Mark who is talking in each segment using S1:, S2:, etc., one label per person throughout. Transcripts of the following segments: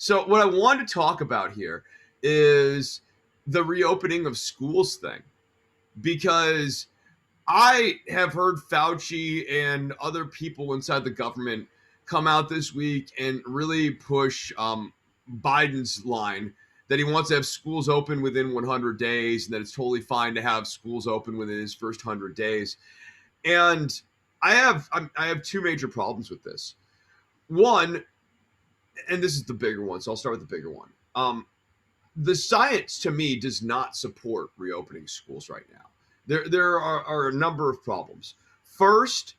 S1: So what I wanted to talk about here is the reopening of schools thing, because I have heard Fauci and other people inside the government come out this week and really push Biden's line that he wants to have schools open within 100 days and that it's totally fine to have schools open within his first 100 days. And I have two major problems with this. One, and this is the bigger one, so I'll start with the bigger one. The science to me does not support reopening schools right now. There are a number of problems. First,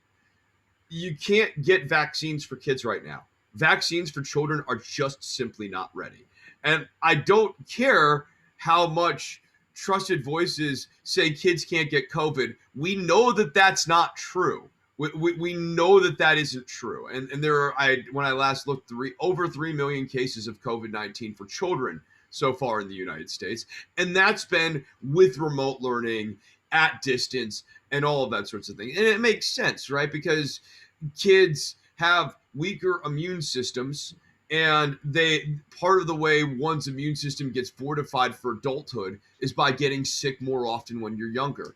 S1: you can't get vaccines for kids right now. Vaccines for children are just simply not ready. And I don't care how much trusted voices say kids can't get COVID. We know that that's not true. We know that that isn't true. And there are, when I last looked, over 3 million cases of COVID-19 for children so far in the United States. And that's been with remote learning, at distance, and all of that sorts of thing. And it makes sense, right? Because kids have weaker immune systems, and part of the way one's immune system gets fortified for adulthood is by getting sick more often when you're younger.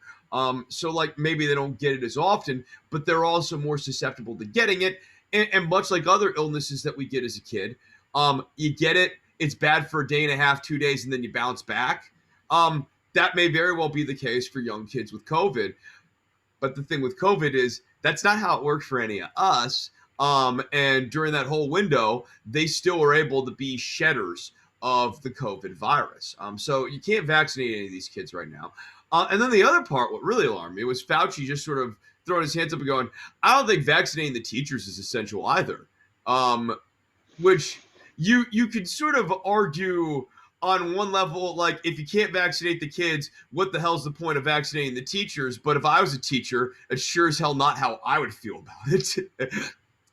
S1: So like maybe they don't get it as often, but they're also more susceptible to getting it. And much like other illnesses that we get as a kid, you get it, it's bad for a day and a half, 2 days, and then you bounce back. That may very well be the case for young kids with COVID. But the thing with COVID is that's not how it works for any of us. And during that whole window, they still are able to be shedders of the COVID virus. So you can't vaccinate any of these kids right now. And then the other part, what really alarmed me, was Fauci just sort of throwing his hands up and going, I don't think vaccinating the teachers is essential either. Which you could sort of argue on one level, like, if you can't vaccinate the kids, what the hell's the point of vaccinating the teachers? But if I was a teacher, it's sure as hell not how I would feel about it.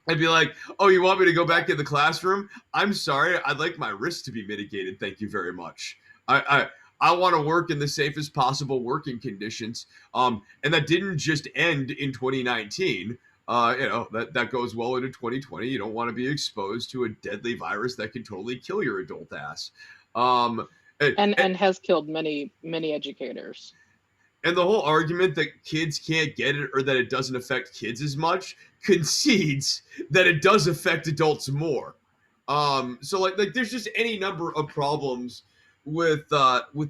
S1: I'd be like, oh, you want me to go back in the classroom? I'm sorry, I'd like my risk to be mitigated. Thank you very much. I want to work in the safest possible working conditions. And that didn't just end in 2019. That goes well into 2020. You don't want to be exposed to a deadly virus that can totally kill your adult ass.
S2: And has killed many educators.
S1: And the whole argument that kids can't get it or that it doesn't affect kids as much concedes that it does affect adults more. So like there's just any number of problems with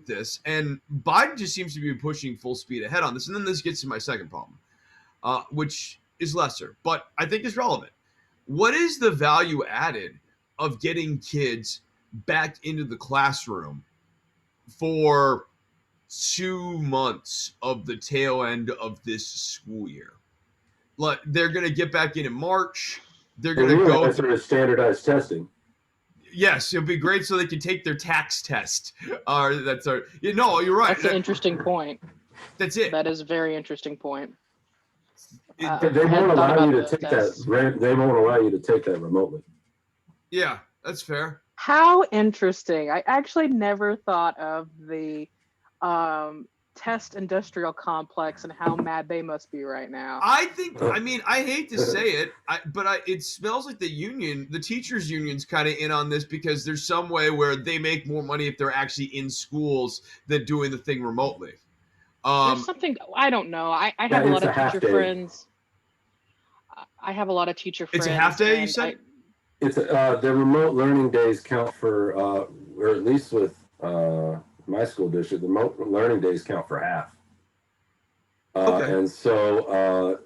S1: this, and Biden just seems to be pushing full speed ahead on this. And then this gets to my second problem, which is lesser, but I think is relevant. What is the value added of getting kids back into the classroom for 2 months of the tail end of this school year? Like, they're going to get back in March. They're going to go
S3: through standardized testing.
S1: Yes, it'll be great so they can take their tax test. You're right.
S2: That's an interesting point.
S1: That's it.
S2: That is a very interesting point.
S3: They won't allow you to take that. They won't allow you to take that remotely.
S1: Yeah, that's fair.
S2: How interesting. I actually never thought of the test industrial complex and how mad they must be right now.
S1: I hate to say it, but it smells like the teachers union's kind of in on this, because there's some way where they make more money if they're actually in schools than doing the thing remotely.
S2: There's something, I don't know. I have a lot of teacher friends. I have a lot of teacher friends.
S1: It's a half day, you said?
S3: It's the remote learning days count for, or at least with my school district, the remote learning days count for half. Okay. And so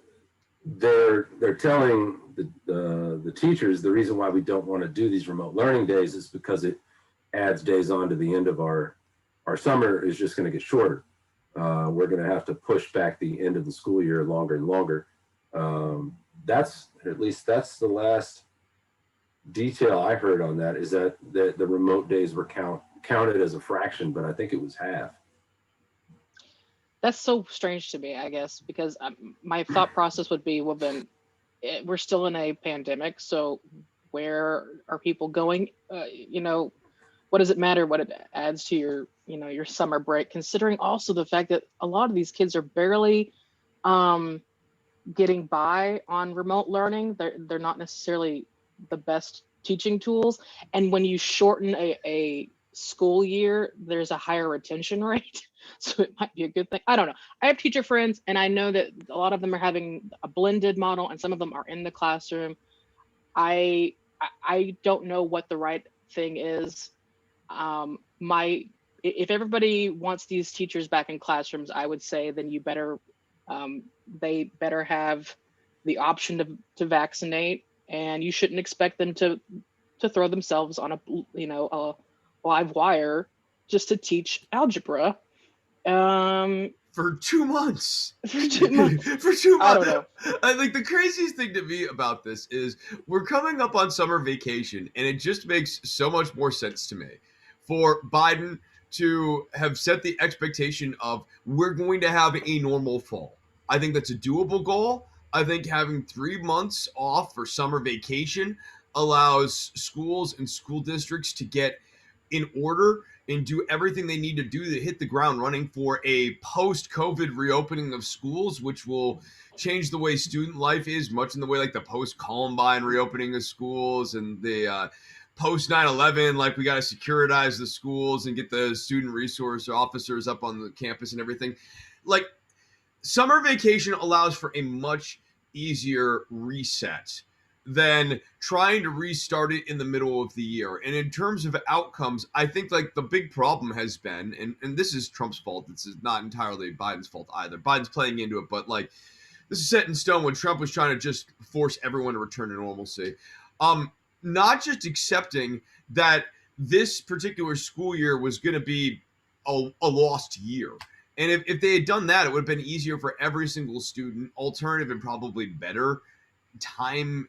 S3: they're telling the teachers the reason why we don't want to do these remote learning days is because it adds days on to the end of our summer is just going to get shorter. We're going to have to push back the end of the school year longer and longer. That's the last detail I heard on that, is that the remote days were counted as a fraction, but I think it was half.
S2: That's so strange to me, I guess, because my thought process would be, well, then we're still in a pandemic, so where are people going? What does it matter what it adds to your summer break, considering also the fact that a lot of these kids are barely getting by on remote learning. They're not necessarily the best teaching tools. And when you shorten a school year, there's a higher retention rate. So it might be a good thing. I don't know. I have teacher friends, and I know that a lot of them are having a blended model, and some of them are in the classroom. I don't know what the right thing is. If everybody wants these teachers back in classrooms, I would say then you better they better have the option to vaccinate, and you shouldn't expect them to throw themselves on a live wire just to teach algebra.
S1: For 2 months.
S2: For 2 months.
S1: For 2 months.
S2: I don't know.
S1: I think the craziest thing to me about this is we're coming up on summer vacation, and it just makes so much more sense to me for Biden to have set the expectation of we're going to have a normal fall. I think that's a doable goal. I think having 3 months off for summer vacation allows schools and school districts to get in order and do everything they need to do to hit the ground running for a post-COVID reopening of schools, which will change the way student life is, much in the way like the post-Columbine reopening of schools and the post 9/11, like we got to securitize the schools and get the student resource officers up on the campus and everything. Like, summer vacation allows for a much easier reset than trying to restart it in the middle of the year. And in terms of outcomes, I think like the big problem has been, and this is Trump's fault, this is not entirely Biden's fault either. Biden's playing into it, but like this is set in stone when Trump was trying to just force everyone to return to normalcy. Not just accepting that this particular school year was going to be a lost year. And if they had done that, it would have been easier for every single student. Alternative and probably better time,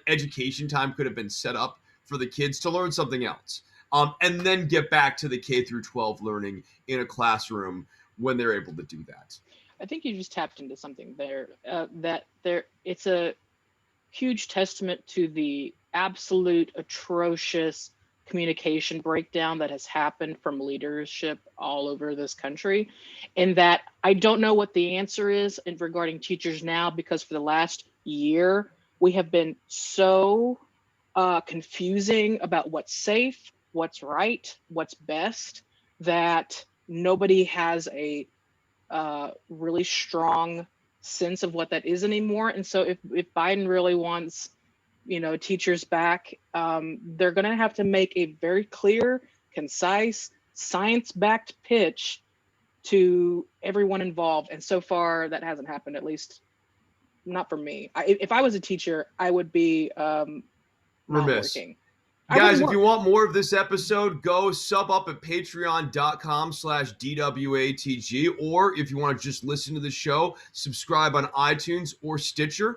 S1: education time could have been set up for the kids to learn something else. And then get back to the K through 12 learning in a classroom when they're able to do that.
S2: I think you just tapped into something there. It's a huge testament to the absolute atrocious communication breakdown that has happened from leadership all over this country, and that I don't know what the answer is in regarding teachers now, because for the last year we have been so confusing about what's safe, what's right, what's best, that nobody has a really strong sense of what that is anymore. And so if Biden really wants teachers back, they're going to have to make a very clear, concise, science-backed pitch to everyone involved. And so far that hasn't happened, at least not for me. If I was a teacher, I would be
S1: remiss. Guys, if you want more of this episode, go sub up at patreon.com/DWATG, or if you want to just listen to the show, subscribe on iTunes or Stitcher.